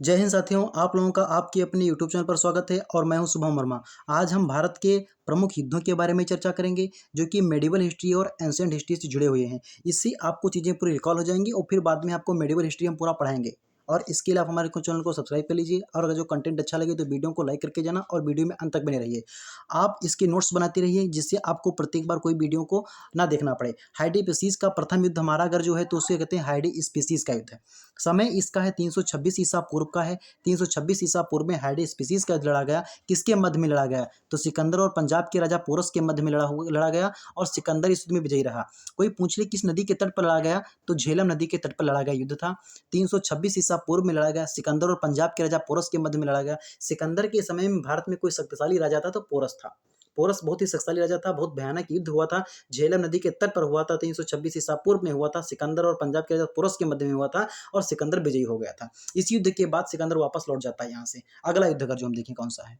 जय हिंद साथियों, आप लोगों का आपके अपने यूट्यूब चैनल पर स्वागत है और मैं हूं शुभम वर्मा। आज हम भारत के प्रमुख युद्धों के बारे में चर्चा करेंगे जो कि मेडिवल हिस्ट्री और एंशिएंट हिस्ट्री से जुड़े हुए हैं। इससे आपको चीज़ें पूरी रिकॉल हो जाएंगी और फिर बाद में आपको मेडिवल हिस्ट्री हम पूरा पढ़ाएंगे। और इसके लिए आप हमारे चैनल को सब्सक्राइब कर लीजिए और अगर जो कंटेंट अच्छा लगे तो वीडियो को लाइक करके जाना और वीडियो में अंत तक बने रहिए। आप इसके नोट्स बनाते रहिए जिससे आपको प्रत्येक बार कोई वीडियो को ना देखना पड़े। हाइडी स्पीसीज का प्रथम युद्ध हमारा अगर जो है तो उसे कहते हैं हाइडी स्पीसीज का युद्ध है। समय इसका है 326 ईसा पूर्व का है। 326 ईसा पूर्व में हाइडी स्पीसीज का युद्ध लड़ा गया। किसके मध्य में लड़ा गया? तो सिकंदर और पंजाब के राजा पोरस के मध्य में लड़ा गया और सिकंदर इस युद्ध में विजयी रहा। कोई पूछ ले किस नदी के तट पर लड़ा गया, तो झेलम नदी के तट पर लड़ा गया युद्ध था। 326 ईसा पूर्व में लड़ा गया। सिकंदर और पंजाब के राजा पोरस के मध्य में लड़ा गया। सिकंदर के समय में भारत में कोई शक्तिशाली राजा था तो पोरस था। पोरस बहुत ही शक्तिशाली राजा था। बहुत भयानक युद्ध हुआ था। झेलम नदी के तट पर हुआ था। 326 ईसा पूर्व में हुआ था। सिकंदर और पंजाब के राजा पोरस के मध्य में हुआ था और सिकंदर विजयी हो गया था। इस युद्ध के बाद सिकंदर वापस लौट जाता है यहाँ से। अगला युद्ध का जो हम देखें कौन सा है।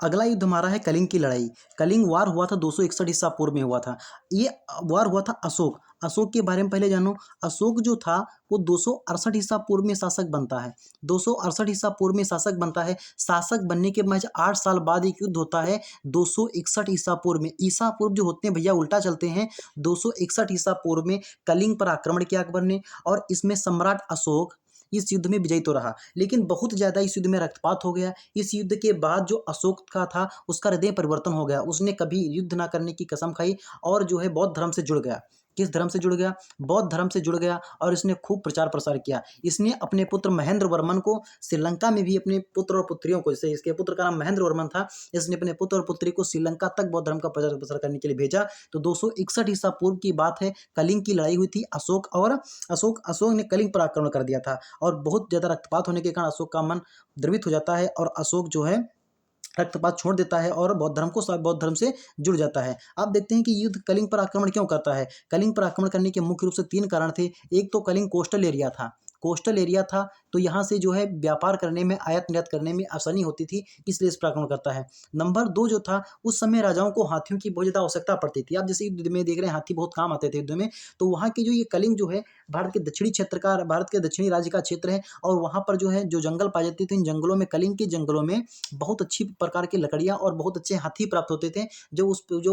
अगला युद्ध हमारा है कलिंग की लड़ाई। कलिंग वार हुआ था 261 ईसा पूर्व में हुआ था। ये वार हुआ था अशोक के बारे में पहले जानो। अशोक जो था वो 268 ईसा पूर्व में शासक बनता है। 268 ईसा पूर्व में शासक बनता है। शासक बनने के महज 8 साल बाद एक युद्ध होता है 261 ईसा पूर्व में। ईसा पूर्व जो होते हैं भैया उल्टा चलते हैं। 261 ईसा पूर्व में कलिंग पर आक्रमण किया अकबर ने और इसमें सम्राट अशोक इस युद्ध में विजयी तो रहा, लेकिन बहुत ज्यादा इस युद्ध में रक्तपात हो गया। इस युद्ध के बाद जो अशोक का था उसका हृदय परिवर्तन हो गया। उसने कभी युद्ध ना करने की कसम खाई और जो है बौद्ध धर्म से जुड़ गया। किस धर्म से जुड़ गया? बौद्ध धर्म से जुड़ गया और इसने खूब प्रचार प्रसार किया। इसने अपने पुत्र महेंद्र वर्मन को श्रीलंका में भी अपने पुत्र और पुत्रियों को, जैसे इसके पुत्र का नाम महेंद्र वर्मन था, इसने अपने पुत्र और पुत्री को श्रीलंका तक बौद्ध धर्म का प्रचार प्रसार करने के लिए भेजा। तो 261 ईसा पूर्व की बात है। कलिंग की लड़ाई हुई थी। अशोक ने कलिंग पर आक्रमण कर दिया था और बहुत ज्यादा रक्तपात होने के कारण अशोक का मन द्रवित हो जाता है और अशोक जो है रक्तपात छोड़ देता है और बौद्ध धर्म से जुड़ जाता है। आप देखते हैं कि युद्ध कलिंग पर आक्रमण क्यों करता है। कलिंग पर आक्रमण करने के मुख्य रूप से 3 कारण थे। एक तो कलिंग कोस्टल एरिया था तो यहाँ से जो है व्यापार करने में, आयात निर्यात करने में आसानी होती थी, इसलिए इस पर आक्रमण करता है। नंबर 2 जो था, उस समय राजाओं को हाथियों की बहुत ज़्यादा आवश्यकता पड़ती थी। आप जैसे युद्ध में देख रहे हैं हाथी बहुत काम आते थे युद्ध में। तो वहाँ की जो ये कलिंग जो है भारत के दक्षिणी राज्य का क्षेत्र है और वहाँ पर जो है जो जंगल पाए जाते थे, इन जंगलों में, कलिंग के जंगलों में बहुत अच्छी प्रकार की लकड़ियाँ और बहुत अच्छे हाथी प्राप्त होते थे जो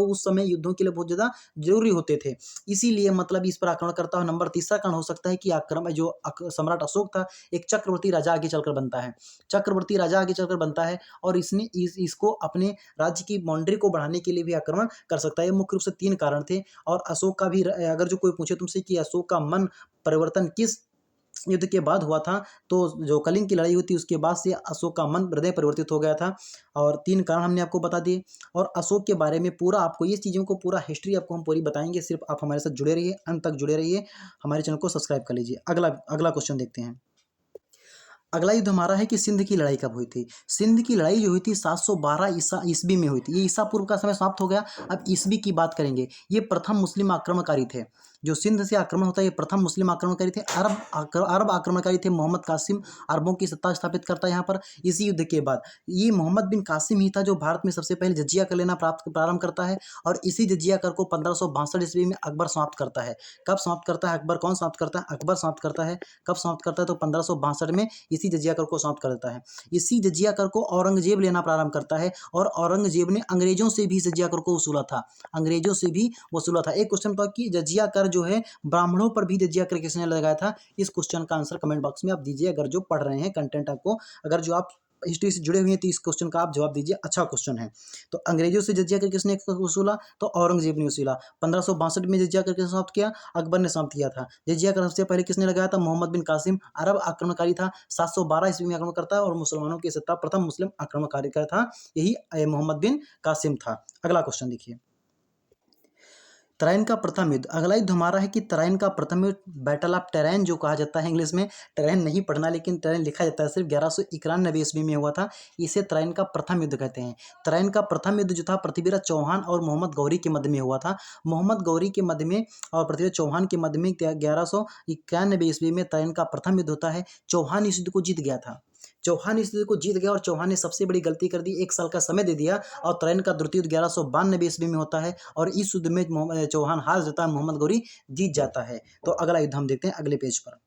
उस समय युद्धों के लिए बहुत ज़्यादा जरूरी होते थे। इसीलिए मतलब इस पर आक्रमण करता है। नंबर तीसरा कारण हो सकता है कि सम्राट अशोक था एक चक्रवर्ती राजा आगे चलकर बनता है और इसने इसको अपने राज्य की बाउंड्री को बढ़ाने के लिए भी आक्रमण कर सकता है। मुख्य रूप से 3 कारण थे। और अशोक का भी, अगर जो कोई पूछे तुमसे कि अशोक का मन परिवर्तन किस युद्ध के बाद हुआ था, तो जो कलिंग की लड़ाई हुई थी उसके बाद से अशोक का मन हृदय परिवर्तित हो गया था। और 3 कारण हमने आपको बता दिए। और अशोक के बारे में पूरा आपको ये चीज़ों को पूरा हिस्ट्री आपको हम पूरी बताएंगे। सिर्फ आप हमारे साथ जुड़े रहिए, अंत तक जुड़े रहिए। हमारे चैनल को सब्सक्राइब कर लीजिए। अगला क्वेश्चन देखते हैं। अगला युद्ध हमारा है कि सिंध की लड़ाई कब हुई थी। सिंध की लड़ाई जो हुई थी 712 ईस्वी में हुई थी। ये ईसा पूर्व का समय समाप्त हो गया। अब ईस्वी की बात करेंगे। ये प्रथम मुस्लिम आक्रमणकारी थे। जो सिंध से आक्रमण होता है ये प्रथम मुस्लिम आक्रमणकारी थे। अरब आक्रमणकारी थे। मोहम्मद कासिम अरबों की सत्ता स्थापित करता है यहाँ पर। इसी युद्ध के बाद ये मोहम्मद बिन कासिम ही था जो भारत में सबसे पहले जजिया कर लेना प्रारंभ करता है और इसी जजिया कर को 1562 ईस्वी में अकबर समाप्त करता है। कब समाप्त करता है अकबर? कौन समाप्त करता है? अकबर समाप्त करता है। कब समाप्त करता है? तो 1562 में इसी जजिया कर को समाप्त कर देता है। इसी जजिया कर को औरंगजेब लेना प्रारंभ करता है और औरंगजेब ने अंग्रेजों से भी जजिया कर को वसूला था। एक क्वेश्चन था कि जजिया कर जो है ब्राह्मणों पर भी जजिया कर किसने लगाया था। इस क्वेश्चन का आंसर कमेंट बॉक्स में आप दीजिए। अगर जो पढ़ रहे हैं कंटेंट आपको, अगर जो आप हिस्ट्री से जुड़े हुए हैं तो इस क्वेश्चन का आप जवाब दीजिए। अच्छा क्वेश्चन है। तो अंग्रेजों से जजिया कर किसने वसूला? तो औरंगजेब ने वसूला। 1562 में जजिया कर किसने समाप्त किया? अकबर ने समाप्त किया था। जजिया कर सबसे पहले किसने लगाया था? मोहम्मद बिन कासिम अरब आक्रमणकारी था। 712 ईस्वी में आक्रमण करता है और मुसलमानों की सत्ता प्रथम मुस्लिम आक्रमणकारी का था यही मोहम्मद बिन कासिम था। अगला क्वेश्चन देखिए। तराइन का प्रथम युद्ध। अगला युद्ध हमारा है कि तराइन का प्रथम युद्ध, बैटल ऑफ टेरैन जो कहा जाता है इंग्लिश में। टेरैन नहीं पढ़ना लेकिन टेरैन लिखा जाता है। सिर्फ 1191 ईस्वी में हुआ था। इसे तराइन का प्रथम युद्ध कहते हैं। तराइन का प्रथम युद्ध जो था पृथ्वीराज चौहान और मोहम्मद गौरी के मध्य में हुआ था। मोहम्मद गौरी के मध्य में और पृथ्वीराज चौहान के मध्य में 1191 ईस्वी में तराइन का प्रथम युद्ध होता है। चौहान इस युद्ध को जीत गया था। चौहान इस युद्ध को जीत गया और चौहान ने सबसे बड़ी गलती कर दी, 1 साल का समय दे दिया। और तराइन का द्वितीय युद्ध 1192 ईस्वी में होता है और इस युद्ध में चौहान हार जाता है, मोहम्मद गौरी जीत जाता है। तो अगला युद्ध हम देखते हैं अगले पेज पर।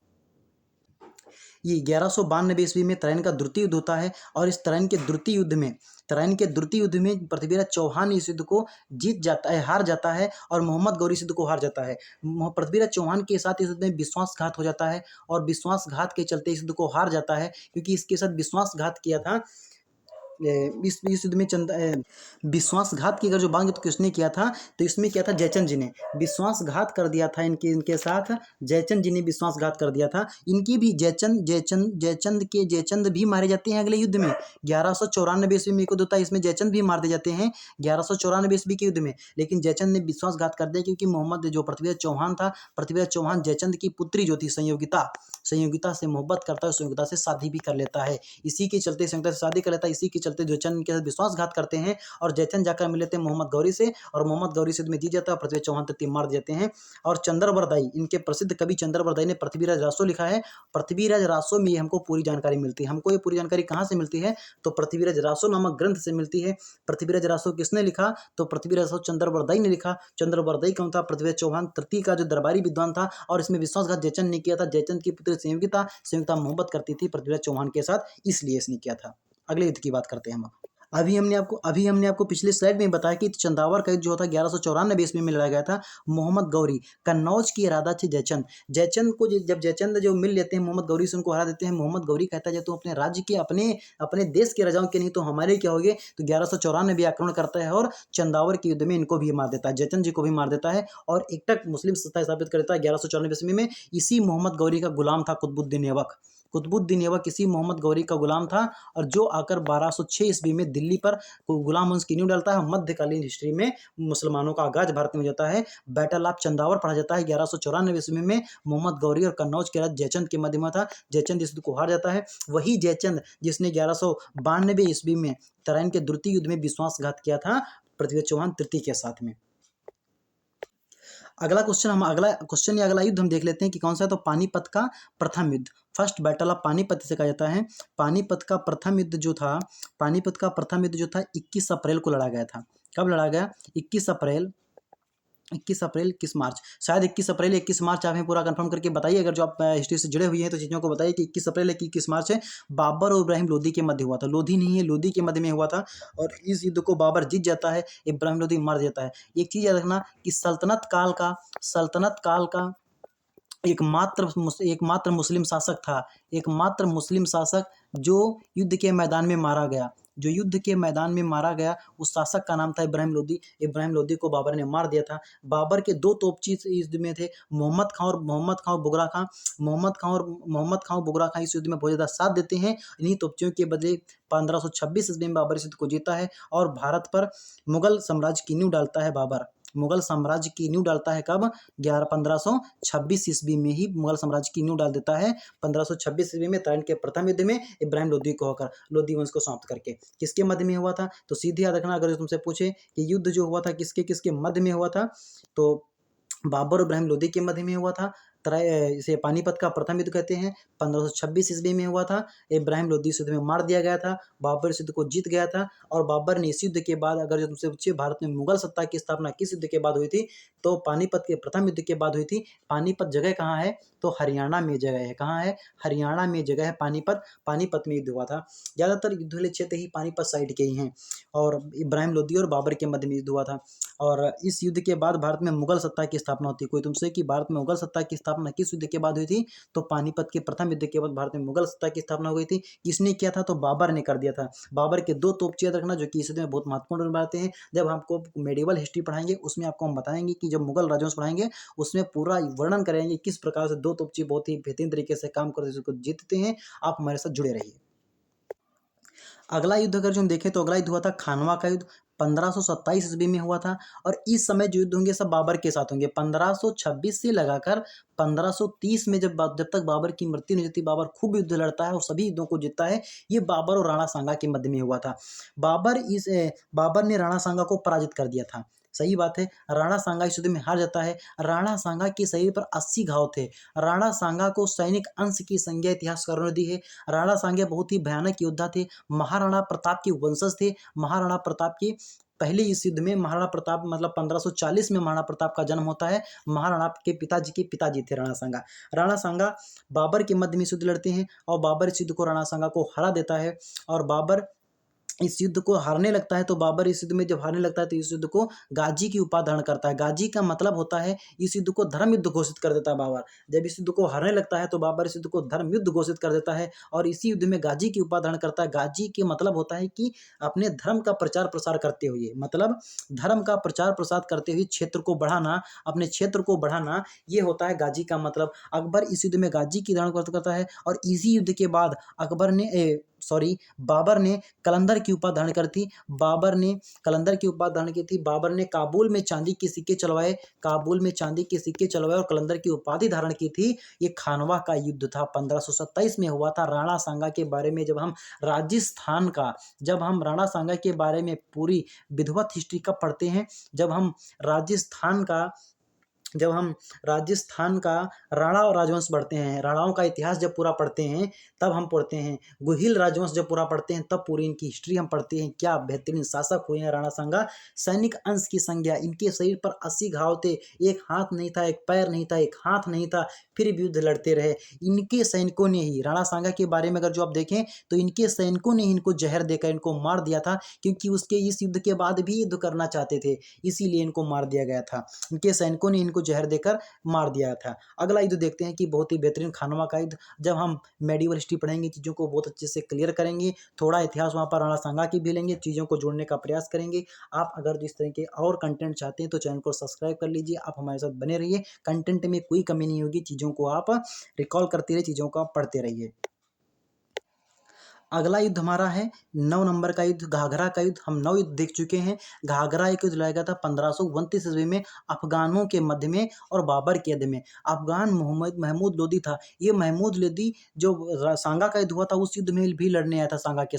ये 1192 ईस्वी में तराइन का द्वितीय युद्ध होता है और इस तराइन के द्वितीय युद्ध में पृथ्वीराज चौहान इस युद्ध को जीत जाता है, हार जाता है और मोहम्मद गौरी इस युद्ध को हार जाता है। पृथ्वीराज चौहान के साथ इस युद्ध में विश्वासघात हो जाता है और विश्वासघात के चलते इस युद्ध को हार जाता है, क्योंकि इसके साथ विश्वासघात किया था। इस युद्ध में विश्वासघात की अगर जो बात किसने किया था, तो इसमें क्या था, जयचंद जी ने विश्वासघात कर दिया था। इनके साथ जयचंद जी ने विश्वासघात कर दिया था। इनकी भी जयचंद भी मारे जाते हैं अगले युद्ध में। 1194 ईस्वी में एक युद्ध होता है, इसमें जयचंद भी मार दिए जाते हैं 1194 ईस्वी के युद्ध में। लेकिन जयचंद ने विश्वासघात कर दिया, क्योंकि मोहम्मद जो पृथ्वीराज चौहान था, पृथ्वीराज चौहान जयचंद की पुत्री जो थी संयोगिता से मोहब्बत करता है, संयोगिता से शादी भी कर लेता है। इसी के चलते संयोगिता से शादी कर लेता है, इसी के चलते जयचंद के साथ विश्वासघात करते हैं और जयचंद जाकर मिल लेते हैं मोहम्मद गौरी से और मोहम्मद गौरी से में जीत जाता है। पृथ्वीराज चौहान तक मार देते हैं। और चंद्रबरदाई, इनके प्रसिद्ध कवि चंद्रबरदाई ने पृथ्वीराज रासो लिखा है। पृथ्वीराज रासो में हमको पूरी जानकारी मिलती है। हमको ये पूरी जानकारी कहाँ से मिलती है, तो पृथ्वीराज रासो नामक ग्रंथ से मिलती है। पृथ्वीराज रासो किसने लिखा, तो पृथ्वीराज रासो चंद्रबरदाई ने लिखा। चंद्रबरदाई कौन था, पृथ्वीराज चौहान तृतीय का जो दरबारी विद्वान था, और इसमें विश्वासघात जयचंद ने किया था। जयचंद की पुत्री संयुक्ता मोहब्बत करती थी पृथ्वीराज चौहान के साथ, इसलिए इसने किया था। अगले युद्ध की बात करते हैं हम। अभी हमने आपको पिछले स्लाइड में बताया कि चंदावर का युद्ध जो था 1194 ईस्वी में लड़ा गया था। मोहम्मद गौरी कन्नौज की इरादा थी जयचंद को, जब जयचंद जो मिल लेते हैं मोहम्मद गौरी से, उनको हरा देते हैं। मोहम्मद गौरी कहता है जब तुम अपने राज्य के अपने देश के राजाओं के नहीं तो हमारे क्या होगे, तो 1194 आक्रमण करता है और चंदावर के युद्ध में इनको भी मार देता है, जयचंद जी को भी मार देता है और एकटक मुस्लिम सत्ता स्थापित कर देता है 1194 ईस्वी में। इसी मोहम्मद गौरी का गुलाम था कुतुबुद्दीन ऐबक किसी मोहम्मद गौरी का गुलाम था, और जो आकर 1206 ईस्वी में दिल्ली पर गुलाम वंश की नींव डालता है। मध्यकालीन हिस्ट्री में मुसलमानों का आगाज भारत में हो जाता है। बैटल ऑफ चंदावर पढ़ा जाता है 1194 ईस्वी में। मोहम्मद गौरी और कन्नौज के राज जयचंद के मध्य में था। जयचंद इस युद्ध को हार जाता है। वही जयचंद जिसने 1192 ईस्वी में तराइन के द्वितीय युद्ध में विश्वासघात किया था पृथ्वीराज चौहान तृतीय के साथ में। अगला क्वेश्चन या अगला युद्ध हम देख लेते हैं कि कौन सा है, तो पानीपत का प्रथम युद्ध, फर्स्ट बैटल ऑफ पानीपत से कहा जाता है। पानीपत का प्रथम युद्ध जो था 21 अप्रैल को लड़ा गया था। कब लड़ा गया, 21 अप्रैल 21 मार्च, शायद 21 अप्रैल 21 मार्च। आप हमें पूरा कंफर्म करके बताइए, अगर जो आप हिस्ट्री से जुड़े हुए हैं तो चीज़ों को बताइए कि 21 अप्रैल है कि 21 मार्च है। बाबर और इब्राहिम लोदी के मध्य हुआ था। लोधी नहीं है, लोदी के मध्य में हुआ था और इस युद्ध को बाबर जीत जाता है, इब्राहिम लोदी मार जाता है। एक चीज़ याद रखना कि सल्तनत काल का एकमात्र मुस्लिम शासक था, एकमात्र मुस्लिम शासक जो युद्ध के मैदान में मारा गया, उस शासक का नाम था इब्राहिम लोदी। इब्राहिम लोदी को बाबर ने मार दिया था। बाबर के दो तोपची इस युद्ध में थे, मोहम्मद खां और बुगरा खां। मोहम्मद खां और बुगरा खां इस युद्ध में बहुत ज़्यादा साथ देते हैं। इन्हीं तोपचियों के बदले 1526 ईस्वी में बाबर इस युद्ध को जीता है और भारत पर मुगल साम्राज्य की नींव डालता है। बाबर मुगल साम्राज्य की नींव डालता है कब, 1526 ईस्वी में ही मुगल साम्राज्य की नींव डाल देता है। 1526 ईस्वी में तराइन के प्रथम युद्ध में इब्राहिम लोदी को होकर, लोदी वंश को समाप्त करके। किसके मध्य में हुआ था, तो सीधे याद रखना, अगर तुमसे पूछे कि युद्ध जो हुआ था किसके मध्य में हुआ था, तो बाबर और इब्राहिम लोदी के मध्य में हुआ था। इसे पानीपत का प्रथम युद्ध कहते हैं। 1526 ईस्वी में हुआ था। इब्राहिम लोदी इस युद्ध में मार दिया गया था। बाबर इस युद्ध को जीत गया था और बाबर ने इस युद्ध के बाद, अगर जो तुमसे पूछे भारत में मुगल सत्ता की स्थापना किस युद्ध के बाद हुई थी, तो पानीपत के प्रथम युद्ध के बाद हुई थी। पानीपत जगह कहाँ है, तो हरियाणा में जगह है। कहाँ है, हरियाणा में जगह है पानीपत में युद्ध हुआ था। ज़्यादातर युद्ध वाले क्षेत्र ही पानीपत साइड के ही हैं और इब्राहिम लोदी और बाबर के मध्य में युद्ध हुआ था। और इस युद्ध के बाद भारत में मुगल सत्ता की स्थापना होती है। कोई तुमसे कि भारत में मुगल सत्ता की स्थापना किस युद्ध के बाद हुई थी, तो पानीपत के प्रथम युद्ध के बाद भारत में मुगल सत्ता की स्थापना हो गई थी। किसने किया था, तो बाबर ने कर दिया था। बाबर के दो तोपची याद रखना, जो कि इस युद्ध में बहुत महत्वपूर्ण रोल निभाते हैं। जब हमको मेडिवल हिस्ट्री पढ़ाएंगे उसमें आपको हम बताएंगे कि जब मुगल राजवंश पढ़ाएंगे उसमें पूरा वर्णन करेंगे किस प्रकार से दो तोपची बहुत ही बेहतरीन तरीके से काम करते उसको जीतते हैं। आप हमारे साथ जुड़े रहिए। अगला युद्ध अगर जो हम देखें तो अगला युद्ध हुआ था खानवा का युद्ध, 1527 ईस्वी में हुआ था। और इस समय जो युद्ध होंगे सब बाबर के साथ होंगे। 1526 से लगाकर 1530 में जब तक बाबर की मृत्यु नहीं होती, बाबर खूब युद्ध लड़ता है और सभी युद्धों को जीतता है। ये बाबर और राणा सांगा के मध्य में हुआ था। बाबर ने राणा सांगा को पराजित कर दिया था। सही बात है, राणा सांगा इस युद्ध में हार जाता है। राणा सांगा के शरीर पर 80 घाव थे। राणा सांगा को सैनिक अंश की संज्ञा इतिहासकारों ने दी है। राणा सांगा बहुत ही भयानक योद्धा थे, महाराणा प्रताप के वंशज थे। महाराणा प्रताप के पहले इस युद्ध में महाराणा प्रताप मतलब 1540 में महाराणा प्रताप का जन्म होता है। महाराणा के पिताजी थे राणा सांगा। राणा सांगा बाबर के मध्य में युद्ध लड़ते हैं और बाबर इस युद्ध को राणा सांगा को हरा देता है। और बाबर इस युद्ध को हारने लगता है, तो बाबर इस युद्ध में जब हारने लगता है तो इस युद्ध को गाजी की उपाधि धारण करता है। गाजी का मतलब होता है इस युद्ध को धर्म युद्ध घोषित कर देता है बाबर। जब इस युद्ध को हारने लगता है तो बाबर इस युद्ध को धर्म युद्ध घोषित कर देता है और इसी युद्ध में गाजी की उपाधि धारण करता है। गाजी के मतलब होता है कि अपने धर्म का प्रचार प्रसार करते हुए, मतलब धर्म का प्रचार प्रसार करते हुए क्षेत्र को बढ़ाना, अपने क्षेत्र को बढ़ाना, ये होता है गाजी का मतलब। अकबर इस युद्ध में गाजी की धारण करता है और इसी युद्ध के बाद बाबर ने कलंदर की उपाधि धारण कर थी। बाबर ने कलंदर की उपाधि धारण की थी। बाबर ने काबुल में चांदी के सिक्के चलवाए, और कलंदर की उपाधि धारण की थी। ये खानवा का युद्ध था, 1527 में हुआ था। राणा सांगा के बारे में जब हम राणा सांगा के बारे में पूरी विधिवत हिस्ट्री कब पढ़ते हैं, जब हम राजस्थान का राणा और राजवंश पढ़ते हैं, राणाओं का इतिहास जब पूरा पढ़ते हैं तब हम पढ़ते हैं। गुहिल राजवंश जब पूरा पढ़ते हैं तब पूरी इनकी हिस्ट्री हम पढ़ते हैं। क्या बेहतरीन शासक हुए हैं राणा सांगा। सैनिक अंश की संज्ञा, इनके शरीर पर 80 घाव थे, एक हाथ नहीं था, एक पैर नहीं था, एक हाथ नहीं था, फिर भी युद्ध लड़ते रहे। इनके सैनिकों ने ही, राणा सांगा के बारे में अगर जो आप देखें तो इनके सैनिकों ने इनको जहर देकर इनको मार दिया था, क्योंकि उसके इस युद्ध के बाद भी युद्ध करना चाहते थे, इसीलिए इनको मार दिया गया था। इनके सैनिकों ने इनको जहर देकर मार दिया था। अगला युद्ध देखते हैं कि बहुत ही बेहतरीन खानवा का युद्ध। जब हम मेडिवल हिस्ट्री पढ़ेंगे चीज़ों को बहुत अच्छे से क्लियर करेंगे, थोड़ा इतिहास वहाँ पर राणा सांगा की भी लेंगे, चीज़ों को जोड़ने का प्रयास करेंगे। आप अगर जिस तरह के और कंटेंट चाहते हैं तो चैनल को सब्सक्राइब कर लीजिए। आप हमारे साथ बने रहिए, कंटेंट में कोई कमी नहीं होगी, चीज़ों को आप रिकॉल करते रहिए, चीज़ों को आप पढ़ते रहिए। अगला युद्ध हमारा है 9 नंबर का युद्ध, घाघरा का युद्ध। हम 9 युद्ध देख चुके हैं। घाघरा एक युद्ध लड़ा गया था 1529 ईस्वी में अफगानों के मध्य में और बाबर के मध्य में। अफगान महमूद लोदी था। ये महमूद लोदी जो सांगा का युद्ध हुआ था उस युद्ध में भी लड़ने आया था। सांगा के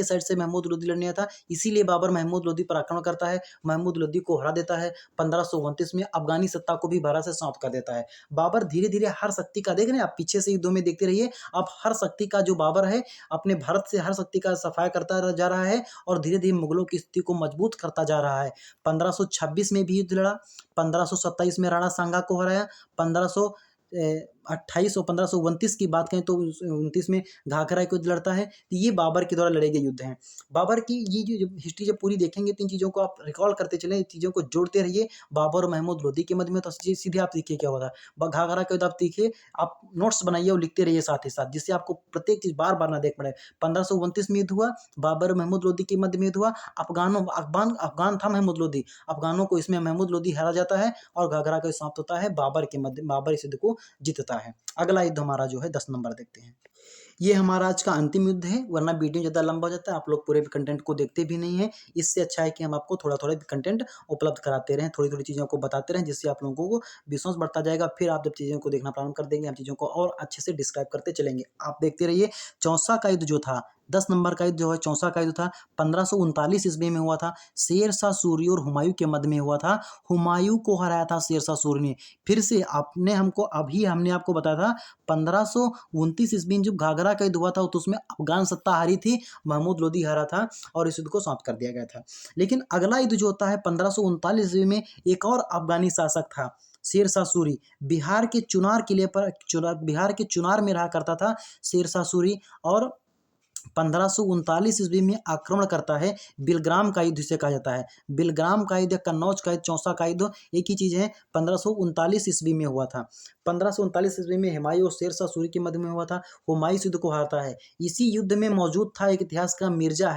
साइड से महमूद लोदी लड़ने आया था, इसीलिए बाबर महमूद लोदी पर आक्रमण करता है, महमूद लोदी को हरा देता है। 1529 में अफगानी सत्ता को भी भारत से समाप्त कर देता है। बाबर धीरे धीरे हर शक्ति का, देख रहे हैं आप पीछे से युद्धों में देखते रहिए, अब हर शक्ति का जो बाबर है अपने भारत से हर शक्ति का सफाया करता जा रहा है और धीरे धीरे मुगलों की स्थिति को मजबूत करता जा रहा है। 1526 में भी युद्ध लड़ा, 1527 में राणा सांगा को हराया, 1528 और 1529 की बात करें तो 29 में घाघरा का युद्ध लड़ता है। तो ये बाबर के द्वारा लड़े गए युद्ध हैं। बाबर की ये जो हिस्ट्री जब पूरी देखेंगे तो इन चीज़ों को आप रिकॉल करते चलें, चीज़ों को जोड़ते रहिए। बाबर और महमूद लोदी के मध्य में, तो सीधे आप देखिए क्या होता है। घाघरा का युद्ध आप देखिए, आप नोट्स बनाइए और लिखते रहिए साथ ही साथ, जिससे आपको प्रत्येक चीज़ बार बार ना देख पड़े। 1529 में युद्ध हुआ, बाबर और महमूद लोदी के मध्य में युद्ध हुआ। अफगान था महमूद लोदी, अफगानों को इसमें महमूद लोदी हारा जाता है और घाघरा का समाप्त होता है। बाबर इस युद्ध को जीतता है। अगला युद्ध हमारा जो है 10 नंबर देखते हैं। ये हमारा आज का अंतिम युद्ध है, वरना वीडियो ज़्यादा लंबा हो जाता है, आप लोग पूरे कंटेंट को देखते भी नहीं है। इससे अच्छा है कि हम आपको थोड़ा थोड़ा कंटेंट उपलब्ध कराते रहें, थोड़ी थोड़ी चीज़ों को बताते रहें, जिससे आप लोगों को विश्वास बढ़ता जाएगा। फिर आप जब चीज़ों को देखना प्रारंभ कर देंगे, हम चीज़ों को और अच्छे से डिस्क्राइब करते चलेंगे। आप देखते रहिए। चौसा का युद्ध जो था, 10 नंबर का युद्ध जो है चौसा का युद्ध था, 1539 ईस्वी में हुआ था। शेर शाह सूरी और हुमायूं के मध्य में हुआ था। हुमायूं को हराया था शेर शाह सूरी ने। फिर से हमने आपको बताया था 1529 ईस्वी में जब घाघरा का युद्ध हुआ था तो उसमें अफगान सत्ता हारी थी, महमूद लोदी हारा था और इस युद्ध को समाप्त कर दिया गया था। लेकिन अगला युद्ध जो होता है 1539 ईस्वी में, एक और अफगानी शासक था शेर शाह सूरी। बिहार के चुनार में रहा करता था शेर शाह सूरी, और 1539 ईस्वी में आक्रमण करता है। बिलग्राम का युद्ध इसे कहा जाता है। बिलग्राम का युद्ध, कन्नौज का युद्ध, चौसा का युद्ध एक ही चीज़ है। 1539 ईस्वी में हुआ था। 1539 ईस्वी में हुमायूं और शेर शाह सूरी के मध्य में हुआ था। हुमायूं इस युद्ध को हारता है। इसी युद्ध में मौजूद था एक इतिहास का मिर्जा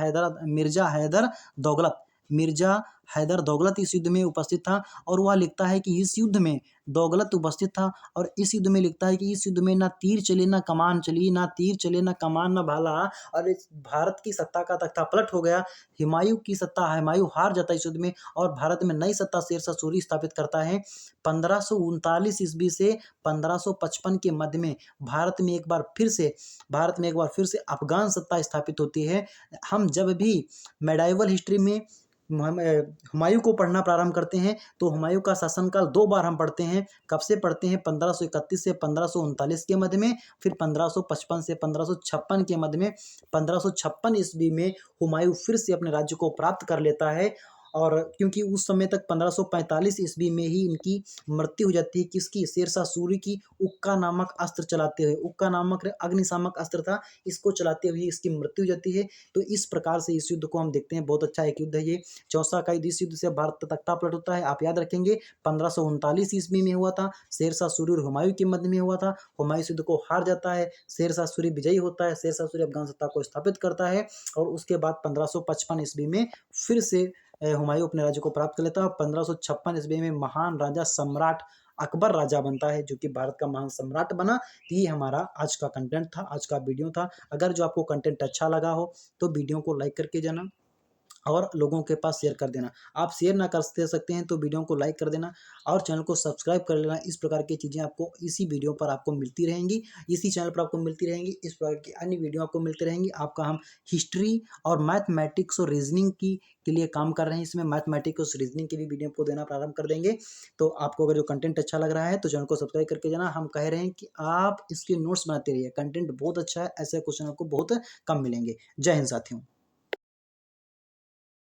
हैदर दौगलत इस युद्ध में उपस्थित था, और वह लिखता है कि इस युद्ध में दौगलत उपस्थित था, और इस युद्ध में लिखता है कि इस युद्ध में ना तीर चले ना कमान चली, ना तीर चले ना कमान ना भाला, और इस भारत की सत्ता का तख्ता पलट हो गया। हुमायूं हार जाता है इस युद्ध में और भारत में नई सत्ता शेर शाह सूरी स्थापित करता है। 1539 ईस्वी से 1555 के मध्य में भारत में एक बार फिर से अफगान सत्ता स्थापित होती है। हम जब भी मेडाइवल हिस्ट्री में हुमायूँ को पढ़ना प्रारंभ करते हैं तो हुमायूँ का शासनकाल 2 बार हम पढ़ते हैं। कब से पढ़ते हैं? 1531 से 1539 के मध्य में, फिर 1555 से 1556 के मध्य में। 1556 ईस्वी में हुमायूँ फिर से अपने राज्य को प्राप्त कर लेता है, और क्योंकि उस समय तक 1545 ईस्वी में ही इनकी मृत्यु हो जाती है। किसकी? शेरशाह सूरी की। उक्का नामक अस्त्र चलाते हुए, उक्का नामक अग्निशामक अस्त्र था, इसको चलाते हुए इसकी मृत्यु हो जाती है। तो इस प्रकार से इस युद्ध को हम देखते हैं। बहुत अच्छा एक युद्ध है ये। चौसा का युद्ध, इस युद्ध से भारत तख्तापलट होता है। आप याद रखेंगे 1539 ईस्वी में हुआ था। शेरशाह सूरी और हुमायूँ के मध्य में हुआ था। हुमायूँ इस युद्ध को हार जाता है, शेरशाह सूरी विजयी होता है। शेरशाह सूरी अफगान सत्ता को स्थापित करता है, और उसके बाद 1555 ईस्वी में फिर से हुमायूँ अपने राज्य को प्राप्त कर लेता है। 1556 ईस्वी में महान राजा सम्राट अकबर राजा बनता है, जो कि भारत का महान सम्राट बना। तो ये हमारा आज का कंटेंट था, आज का वीडियो था। अगर जो आपको कंटेंट अच्छा लगा हो तो वीडियो को लाइक करके जाना और लोगों के पास शेयर कर देना। आप शेयर ना कर दे सकते हैं तो वीडियो को लाइक कर देना और चैनल को सब्सक्राइब कर लेना। इस प्रकार की चीज़ें आपको इसी वीडियो पर आपको मिलती रहेंगी, इसी चैनल पर आपको मिलती रहेंगी। इस प्रकार की अन्य वीडियो आपको मिलती रहेंगी। आपका हम हिस्ट्री और मैथमेटिक्स और रीजनिंग की के लिए काम कर रहे हैं। इसमें मैथमेटिक्स और रीजनिंग की भी वीडियो को देना प्रारंभ कर देंगे। तो आपको अगर जो कंटेंट अच्छा लग रहा है तो चैनल को सब्सक्राइब करके जाना। हम कह रहे हैं कि आप इसके नोट्स बनाते रहिए, कंटेंट बहुत अच्छा है, ऐसे क्वेश्चन आपको बहुत कम मिलेंगे। जय हिंद साथियों।